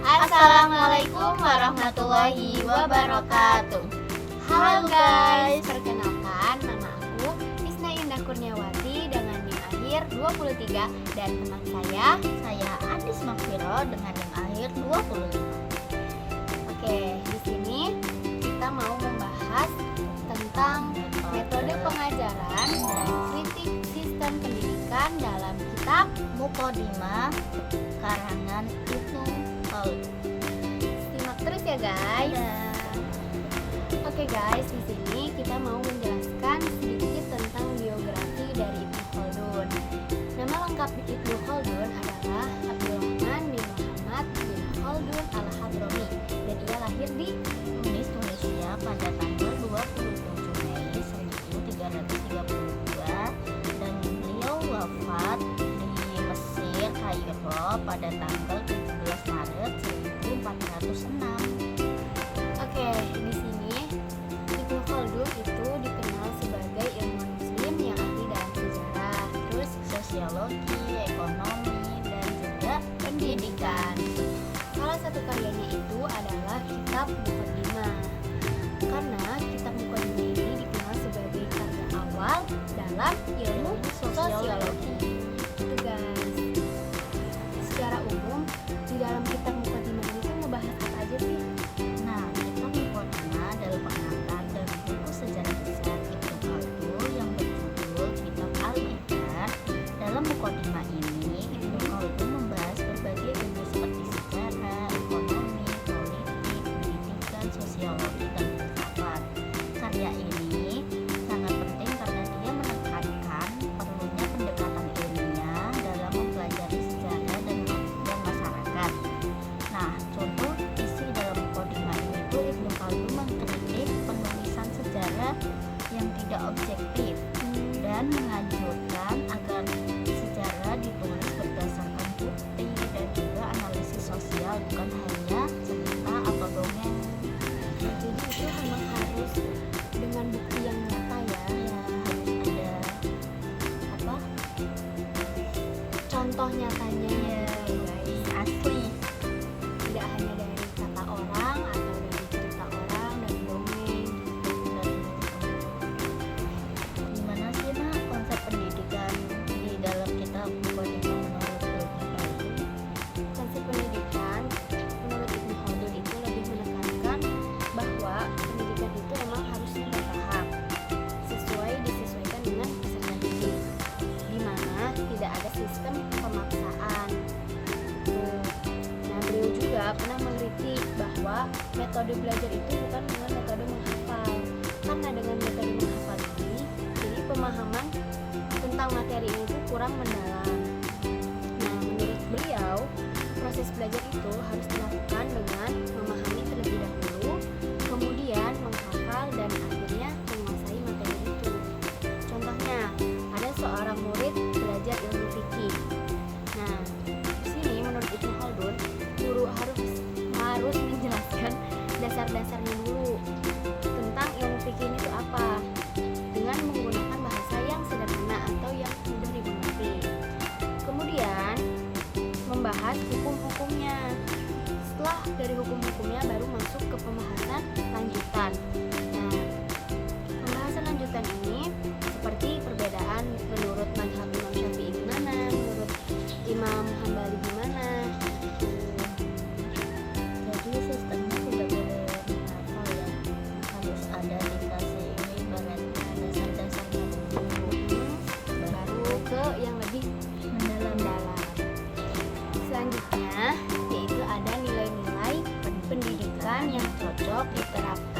Assalamualaikum warahmatullahi wabarakatuh. Halo guys, perkenalkan nama aku Isna Indah Kurniawati dengan NIM akhir 23 dan teman Saya Andis Makfiro dengan NIM akhir 25. Oke, di sini kita mau membahas tentang metode pengajaran dan kritik sistem pendidikan dalam kitab Muqaddimah karangan Ibnu Khaldun. Simak terus ya guys. Oke guys, di sini kita mau menjelaskan sedikit tentang biografi dari Ibnu Khaldun. Nama lengkap Ibnu Khaldun adalah Abdurrahman bin Muhammad bin Khaldun al-Hadrami dan ia lahir di Tunisia pada tanggal 27 Mei 1332 dan beliau wafat di Mesir, Kairo pada tanggal 17 Maret 1406. Oke, di sini Ibnu Khaldun itu dikenal sebagai ilmuwan muslim yang ahli dalam sejarah, terus Sosiologi, ekonomi, dan juga pendidikan. Salah satu karyanya itu adalah kitab Muqaddimah. Karena kitab Muqaddimah ini dikenal sebagai karya awal dalam ilmu sosiologi. Itu guys. Secara umum di dalam kitab Muqaddimah ini kan ngebahas apa aja sih? Nah, kitab Muqaddimah adalah pengantar dan buku sejarah besar Ibnu Khaldun yang berjudul Kitab Al-Ibad. Dalam Muqaddimah ini, Ibnu Khaldun membahas berbagai ilmu seperti sejarah, ekonomi, politik, pendidikan, sosiologi, dan filsafat. Karya ini sangat penting karena dia menekankan perlunya pendekatan ilmiah dalam mempelajari sejarah dan masyarakat. Nah, contoh isi dalam Muqaddimah ini itu Ibnu Khaldun mengkritik penulisan sejarah yang tidak objektif dan menganjurkan agar sejarah ditulis berdasarkan bukti dan juga analisis sosial, bukan hanya cerita atau dongeng. Jadi itu memang harus dengan bukti yang nyata ya. Harus ada apa? Contoh nyatanya guys. Asli. Tidak hanya dari kata orang atau dari cerita orang dan dongeng. Dan gimana sih nak konsep pendidikan di dalam kitab Muqaddimah menurut Ibnu Khaldun? Konsep pendidikan menurut Ibnu Khaldun itu lebih menekankan bahwa pendidikan itu memang harusnya bertahap, disesuaikan dengan peserta didik, di mana tidak ada sistem pemaksaan. Nah, beliau juga pernah mengkritik bahwa metode belajar itu bukan dengan metode menghafal, karena dengan metode menghafal ini, jadi pemahaman tentang materi ini tuh kurang mendalam. Nah, menurut beliau, proses belajar itu harus dilakukan dengan memahami terlebih dahulu, kemudian menghafal dan akhirnya menguasai materi itu. Contohnya, ada seorang murid belajar ilmu fikih. Nah, di sini menurut Ibnu Khaldun, guru harus menjelaskan dasar-dasarnya dulu tentang ilmu fikih itu apa, dengan menggunakan bahasa yang sederhana atau yang mudah dimengerti. Kemudian membahas hukum-hukumnya. Setelah dari hukum-hukumnya baru masuk ke pembahasan lanjutan. Nah, pembahasan lanjutan ini seperti perbedaan menurut mazhab Imam Syafi'i gimana, menurut Imam Hambali gimana. Jadi sistemnya tidak boleh menghafal ya, harus ada dikasih ini ibaratnya dasar-dasarnya dulu, Baru ke yang lebih mendalam. Selanjutnya yaitu ada nilai-nilai pendidikan yang cocok diterapkan